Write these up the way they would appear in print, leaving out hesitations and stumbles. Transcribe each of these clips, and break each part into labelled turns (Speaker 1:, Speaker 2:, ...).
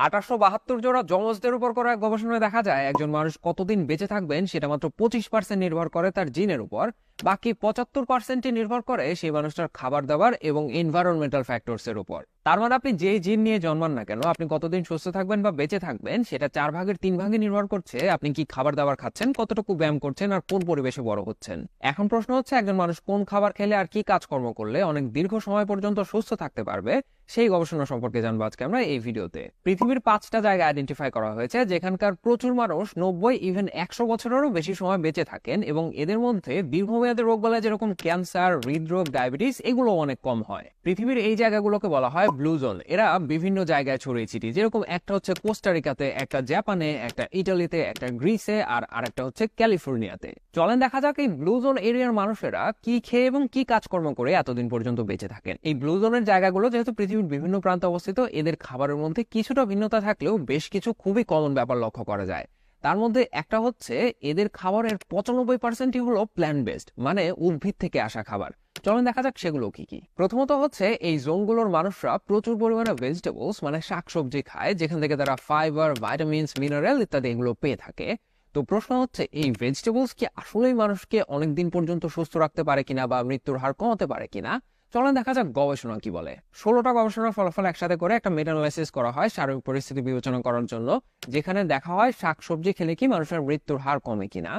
Speaker 1: 1872 জোড়া যমজদের উপর করা এক গবেষণায় দেখা যায় একজন মানুষ কতদিন বেঁচে থাকবেন সেটা মাত্র 25% নির্ভর করে তার জিনের উপর। বাকি 75% নির্ভর করে সেই মানুষটার খাবার দাবার এবং এনভায়রনমেন্টাল ফ্যাক্টরস এর উপর। তার মানে আপনি যে জিন নিয়ে জন্মান না কেন, আপনি কতদিন সুস্থ থাকবেন বা বেঁচে থাকবেন সেটা 4/3 নির্ভর করছে আপনি কি খাবার দাবার খাচ্ছেন, কতটুকু ব্যায়াম করছেন আর কোন পরিবেশে বড় হচ্ছেন। এখন প্রশ্ন হচ্ছে একজন মানুষ কোন খাবার খেলে আর কি কাজকর্ম করলে অনেক দীর্ঘ সময় পর্যন্ত সুস্থ থাকতে পারবে, সেই গবেষণা সম্পর্কে জানবো আজকে আমরা এই ভিডিওতে। পৃথিবীর 5টা জায়গা আইডেন্টিফাই করা হয়েছে যেখানকার প্রচুর মানুষ 90 ইভেন 100 বছরেরও বেশি সময় বেঁচে থাকেন এবং এদের মধ্যে দীর্ঘমেয়াদী রোগবালাই যেরকম ক্যান্সার, হৃদরোগ, ডায়াবেটিস এগুলো অনেক কম হয়। পৃথিবীর এই জায়গাগুলোকে বলা হয় ব্লু জোন। এরা বিভিন্ন জায়গায় ছড়িয়ে ছিটিয়ে, যেরকম একটা হচ্ছে কোস্টারিকাতে, একটা জাপানে, একটা ইটালিতে, একটা গ্রিসে আর আরেকটা হচ্ছে ক্যালিফোর্নিয়াতে। চলেন দেখা যাক এই ব্লু জোন এরিয়ার মানুষেরা কি খেয়ে এবং কি কাজকর্ম করে এতদিন পর্যন্ত বেঁচে থাকেন। এই ব্লু জোনের জায়গাগুলো যেহেতু পৃথিবীর বিভিন্ন প্রান্তে অবস্থিত, এদের খাবারের মধ্যে কিছুটা ভিন্নতা থাকলেও বেশ কিছু খুবই কমন ব্যাপার লক্ষ্য করা যায়। তার মধ্যে একটা হচ্ছে এদের খাবারের 95%ই হলো প্ল্যান্ট বেসড, মানে উদ্ভিদ থেকে আসা খাবার। চলেন দেখা যাক সেগুলো কি কি। প্রথমত হচ্ছে এই জোনগুলোর মানুষরা প্রচুর পরিমাণে ভেজিটেবলস মানে শাকসবজি খায়, যেখান থেকে তারা ফাইবার, ভাইটামিনস, মিনারেল ইত্যাদি এগুলো পেয়ে থাকে। তো প্রশ্ন হচ্ছে এই ভেজিটেবলস কি আসলেই মানুষকে অনেকদিন পর্যন্ত সুস্থ রাখতে পারে কিনা বা মৃত্যুর হার কমাতে পারে কিনা। চলেন দেখা যাক গবেষণা কি বলে। 16টা গবেষণার ফলাফল একসাথে করে একটা মেটা অ্যানালাইসিস করা হয় শারীরিক পরিস্থিতি বিবেচনা করার জন্য, যেখানে দেখা হয় শাকসবজি খেলে কি মানুষের মৃত্যুর হার কমে কিনা।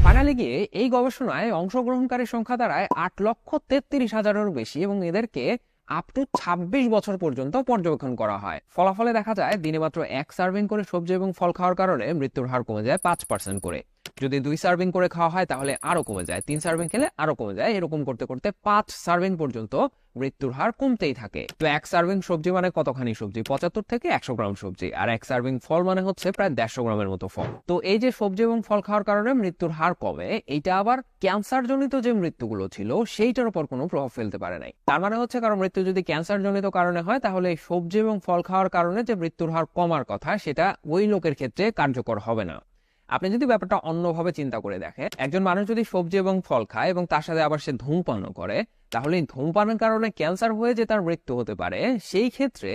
Speaker 1: ফাইনালি গিয়ে এই গবেষণায় অংশগ্রহণকারীর সংখ্যা দাঁড়ায় 8,33,000-এরও বেশি এবং এদেরকে আপ টু 26 বছর পর্যন্ত পর্যবেক্ষণ করা হয়। ফলাফলে দেখা যায় দিনে মাত্র 1 সার্ভিং করে সবজি এবং ফল খাওয়ার কারণে মৃত্যুর হার কমে যায় 5% করে। যদি 2 সার্ভিং করে খাওয়া হয় তাহলে আরো কমে যায়, 3 সার্ভিং খেলে আরো কমে যায়, এরকম করতে করতে 5 সার্ভিং পর্যন্ত মৃত্যুর হার কমতেই থাকে। তো 1 সার্ভিং সবজি মানে কতখানি সবজি? 75 থেকে 100 গ্রাম সবজি। আর 1 সার্ভিং ফল মানে হচ্ছে প্রায় 150 গ্রামের মতো ফল। তো এই যে সবজি এবং ফল খাওয়ার কারণে মৃত্যুর হার কমে, এইটা আবার ক্যান্সার জনিত যে মৃত্যুগুলো ছিল সেইটার উপর কোনো প্রভাব ফেলতে পারে নাই। তার মানে হচ্ছে কারণ মৃত্যু যদি ক্যান্সার জনিত কারণে হয় তাহলে এই সবজি এবং ফল খাওয়ার কারণে যে মৃত্যুর হার কমার কথা সেটা ওই লোকের ক্ষেত্রে কার্যকর হবে না। আপনি যদি ব্যাপারটা অন্যভাবে চিন্তা করে দেখেন, একজন মানুষ যদি সবজি এবং ফল খায় এবং তার সাথে আবার সে ধূমপানও করে, তাহলে এই ধূমপানের কারণে ক্যান্সার হয়ে যে তার মৃত্যু হতে পারে, সেই ক্ষেত্রে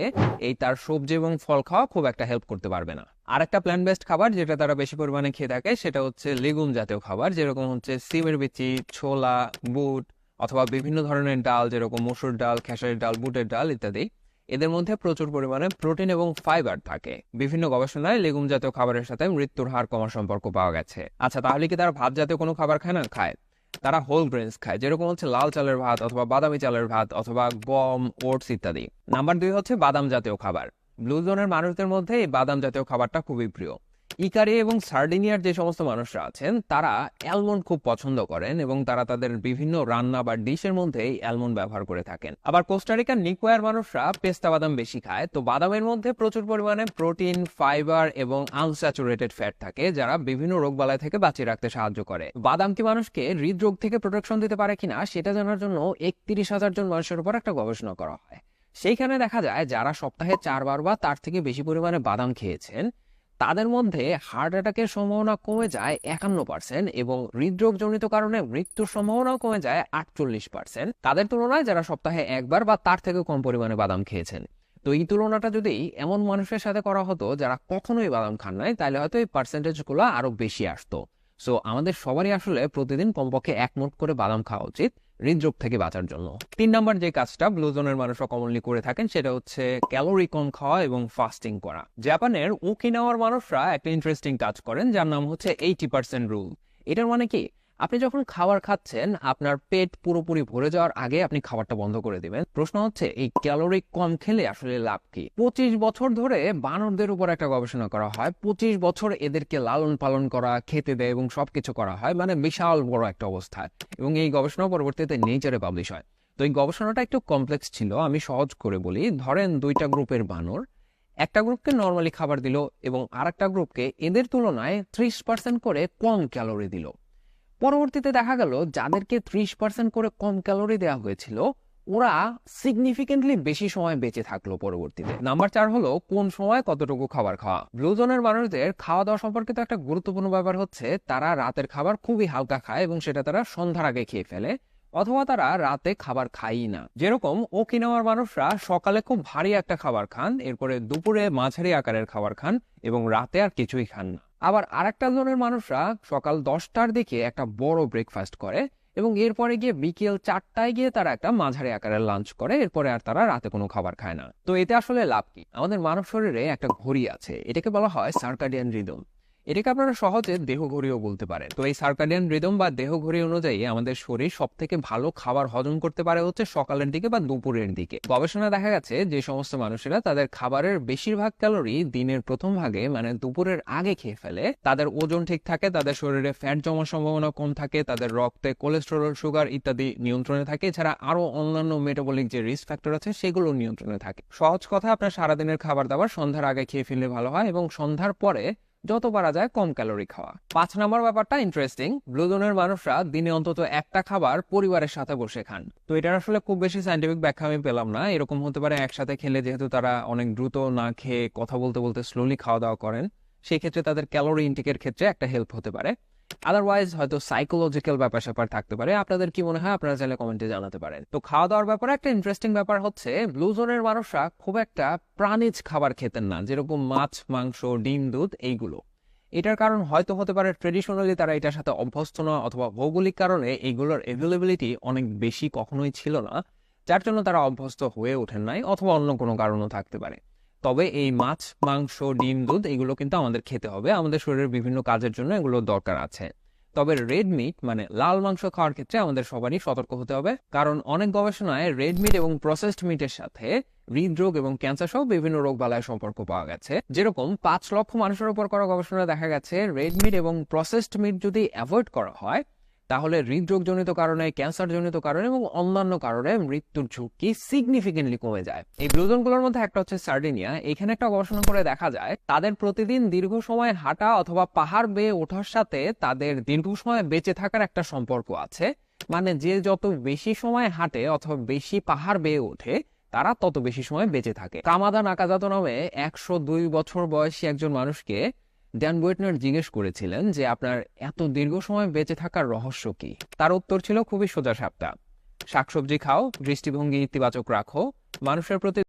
Speaker 1: এই তার সবজি এবং ফল খাওয়া খুব একটা হেল্প করতে পারবে না। আর একটা প্ল্যান্ট বেসড খাবার যেটা তারা বেশি পরিমাণে খেয়ে থাকে সেটা হচ্ছে লেগুম জাতীয় খাবার, যেরকম হচ্ছে সিমের বিচি, ছোলা, বুট অথবা বিভিন্ন ধরনের ডাল, যেরকম মসুর ডাল, খেসারির ডাল, বুটের ডাল ইত্যাদি। এদের মধ্যে প্রচুর পরিমাণে প্রোটিন এবং ফাইবার থাকে। বিভিন্ন গবেষণায় লেগুম জাতীয় খাবারের সাথে মৃত্যুর হার কমার সম্পর্ক পাওয়া গেছে। আচ্ছা, তাহলে কি তারা ভাত জাতীয় কোনো খাবার খায় না? খায়। তারা হোল গ্রেনস খায়, যেরকম হচ্ছে লাল চালের ভাত অথবা বাদামি চালের ভাত অথবা গম, ওটস ইত্যাদি। নাম্বার 2 হচ্ছে বাদাম জাতীয় খাবার। ব্লু জোনের মানুষদের মধ্যে এই বাদাম জাতীয় খাবারটা খুবই প্রিয়। ইকারি এবং সার্ডিনিয়ার যে সমস্ত মানুষরা আছেন তারা অ্যালমন্ড খুব পছন্দ করেন এবং তারা তাদের বিভিন্ন রান্না বা ডিশের মধ্যে এই অ্যালমন্ড ব্যবহার করে থাকেন। আবার কোস্টারিকার নিকোয়ার মানুষরা পেস্তা বাদাম বেশি খায়। তো বাদামের মধ্যে প্রচুর পরিমাণে প্রোটিন, ফাইবার এবং আনস্যাচুরেটেড ফ্যাট থাকে, যারা বিভিন্ন রোগবালাই থেকে বাঁচিয়ে রাখতে সাহায্য করে। বাদাম কি মানুষকে হৃদরোগ থেকে প্রোটেকশন দিতে পারে কিনা সেটা জানার জন্য 31,000 জন মানুষের উপর একটা গবেষণা করা হয়। সেইখানে দেখা যায় যারা সপ্তাহে 4 বার বা তার থেকে বেশি পরিমাণে বাদাম খেয়েছেন তাদের মধ্যে হার্ট অ্যাটাকের সম্ভাবনা কমে যায় 51% এবং হৃদরোগ জনিত কারণে মৃত্যুর সম্ভাবনাও কমে যায় 48% তাদের তুলনায় যারা সপ্তাহে একবার বা তার থেকে কম পরিমাণে বাদাম খেয়েছেন। তো এই তুলনাটা যদি এমন মানুষের সাথে করা হতো যারা কখনোই বাদাম খান নাই, তাহলে হয়তো এই পার্সেন্টেজ গুলো আরো বেশি আসতো। সো আমাদের সবারই আসলে প্রতিদিন কমপক্ষে 1 মুঠ করে বাদাম খাওয়া উচিত হৃদরোগ থেকে বাঁচার জন্য। 3 নাম্বার যে কাজটা ব্লু জোনের মানুষরা কমনলি করে থাকেন সেটা হচ্ছে ক্যালোরি কম খাওয়া এবং ফাস্টিং করা। জাপানের ওকিনাওয়ার মানুষরা একটা ইন্টারেস্টিং কাজ করেন যার নাম হচ্ছে 80% রুল। এটার মানে কি, আপনি যখন খাবার খাচ্ছেন আপনার পেট পুরোপুরি ভরে যাওয়ার আগে আপনি খাবারটা বন্ধ করে দিবেন। প্রশ্ন হচ্ছে এই ক্যালোরি কম খেলে আসলে লাভ কি? 25 বছর ধরে বানরদের উপর একটা গবেষণা করা হয়। 25 বছর এদেরকে লালন পালন করা, খেতে দেয় এবং সবকিছু করা হয়, মানে বিশাল বড় একটা অবস্থা। এবং এই গবেষণা পরবর্তীতে নেচারে পাবলিশ হয়। তো এই গবেষণাটা একটু কমপ্লেক্স ছিল, আমি সহজ করে বলি। ধরেন 2টা গ্রুপের বানর, একটা গ্রুপকে নর্মালি খাবার দিল এবং আরেকটা গ্রুপকে এদের তুলনায় 30% করে কম ক্যালোরি দিল। পরবর্তীতে দেখা গেল যাদেরকে 30% করে কম ক্যালোরি দেওয়া হয়েছিল ওরা সিগনিফিকেন্টলি বেশি সময় বেঁচে থাকলো পরবর্তীতে। নাম্বার 4 হলো কোন সময় কতটুকু খাবার খাওয়া। ব্লু জোনের মানুষদের খাওয়া দাওয়া সম্পর্কিত একটা গুরুত্বপূর্ণ ব্যাপার হচ্ছে তারা রাতের খাবার খুবই হালকা খায় এবং সেটা তারা সন্ধ্যার আগে খেয়ে ফেলে। অথবা তারা রাতে খাবার খায়ই না। যেরকম ওকিনাওয়ার মানুষরা সকালে খুব ভারী একটা খাবার খান, এরপরে দুপুরে মাঝারি আকারের খাবার খান এবং রাতে আর কিছুই খান না। আবার আরেকটা জনের মানুষরা সকাল 10টার দিকে একটা বড় ব্রেকফাস্ট করে এবং এরপরে গিয়ে বিকেল 4টায় গিয়ে তারা একটা মাঝারি আকারের লাঞ্চ করে, এরপরে আর তারা রাতে কোনো খাবার খায় না। তো এতে আসলে লাভ কি? আমাদের মানব শরীরে একটা ঘড়ি আছে, এটাকে বলা হয় সার্কাডিয়ান রিদম। এটাকে আপনারা সহজে দেহ ঘড়িও বলতে পারেন। তো এই সার্কাডিয়ান রিদম বা দেহ ঘড়ি অনুযায়ী আমাদের শরীর সব থেকে ভালো খাবার হজম করতে পারে হচ্ছে সকালের দিকে বা দুপুরের দিকে। গবেষণায় দেখা গেছে যে সমস্ত মানুষেরা তাদের খাবারের বেশিরভাগ ক্যালোরি দিনের প্রথম ভাগে মানে দুপুরের আগে খেয়ে ফেলে, তাদের ওজন ঠিক থাকে, তাদের শরীরে ফ্যাট জমার সম্ভাবনা কম থাকে, তাদের রক্তে কোলেস্টেরল, সুগার ইত্যাদি নিয়ন্ত্রণে থাকে, এছাড়া আরো অন্যান্য মেটাবলিক যে রিস্ক ফ্যাক্টর আছে সেগুলো নিয়ন্ত্রণে থাকে। সহজ কথা, আপনার সারাদিনের খাবার দাবার সন্ধ্যার আগে খেয়ে ফেললে ভালো হয় এবং সন্ধ্যার পরে যত পারা যায় কম ক্যালোরি খাওয়া। 5 নম্বর ব্যাপারটা ইন্টারেস্টিং। ব্লু জোনের মানুষরা দিনে অন্তত একটা খাবার পরিবারের সাথে বসে খান। তো এটার আসলে খুব বেশি সাইন্টিফিক ব্যাখ্যা আমি পেলাম না। এরকম হতে পারে একসাথে খেলে যেহেতু তারা অনেক দ্রুত না খেয়ে কথা বলতে বলতে স্লোলি খাওয়া দাওয়া করেন, সেই ক্ষেত্রে তাদের ক্যালোরি ইনটেকের ক্ষেত্রে একটা হেল্প হতে পারে। আদারওয়াইজ হয়তো সাইকোলজিক্যাল ব্যাপার স্যাপার থাকতে পারে। আপনাদের কি মনে হয় আপনারা চাইলে কমেন্টে জানাতে পারেন। তো খাওয়া দাওয়ার ব্যাপারে একটা ইন্টারেস্টিং ব্যাপার হচ্ছে ব্লু জোনের মানুষরা খুব একটা প্রাণীজ খাবার খেতেন না, যেরকম মাছ, মাংস, ডিম, দুধ এইগুলো। এটার কারণ হয়তো হতে পারে ট্রেডিশনালি তারা এটার সাথে অভ্যস্ত না, অথবা ভৌগোলিক কারণে এইগুলোর অ্যাভেলেবিলিটি অনেক বেশি কখনোই ছিল না, যার জন্য তারা অভ্যস্ত হয়ে ওঠেন নাই, অথবা অন্য কোনো কারণও থাকতে পারে। তবে এই মাছ, মাংস, ডিম, দুধ এগুলো কিন্তু আমাদের খেতে হবে, আমাদের শরীরের বিভিন্ন কাজের জন্য এগুলোর দরকার আছে। তবে রেড মিট মানে লাল মাংস খাওয়ার ক্ষেত্রে আমাদের সবারই সতর্ক হতে হবে, কারণ অনেক গবেষণায় রেড মিট এবং প্রসেসড মিটের সাথে হৃদরোগ এবং ক্যান্সার সহ বিভিন্ন রোগ বালায়ের সম্পর্ক পাওয়া গেছে। যেরকম 5 লক্ষ মানুষের উপর করা গবেষণায় দেখা গেছে রেড মিট এবং প্রসেসড মিট যদি অ্যাভয়েড করা হয় তাহলে হৃদরোগ জনিত কারণে, ক্যান্সার জনিত কারণে এবং অন্যান্য কারণে মৃত্যুর ঝুঁকি সিগনিফিকেন্টলি কমে যায়। এই ব্লুজোনগুলোর মধ্যে একটা হচ্ছে সার্ডিনিয়া। এখানে একটা গবেষণা করে দেখা যায় তাদের প্রতিদিন দীর্ঘ সময় হাঁটা অথবা পাহাড় বেয়ে ওঠার সাথে তাদের দীর্ঘ সময় বেঁচে থাকার একটা সম্পর্ক আছে। মানে যে যত বেশি সময় হাঁটে অথবা বেশি পাহাড় বেয়ে ওঠে তারা তত বেশি সময় বেঁচে থাকে। কামাদা নাকাজাতো নামে 102 বছর বয়সী একজন মানুষকে ড্যান বুয়েটনার জিজ্ঞেস করেছিলেন যে আপনার এত দীর্ঘ সময় বেঁচে থাকার রহস্য কি। তার উত্তর ছিল খুবই সোজা সাপটা, শাকসবজি খাও, দৃষ্টিভঙ্গি ইতিবাচক রাখো, মানুষের প্রতি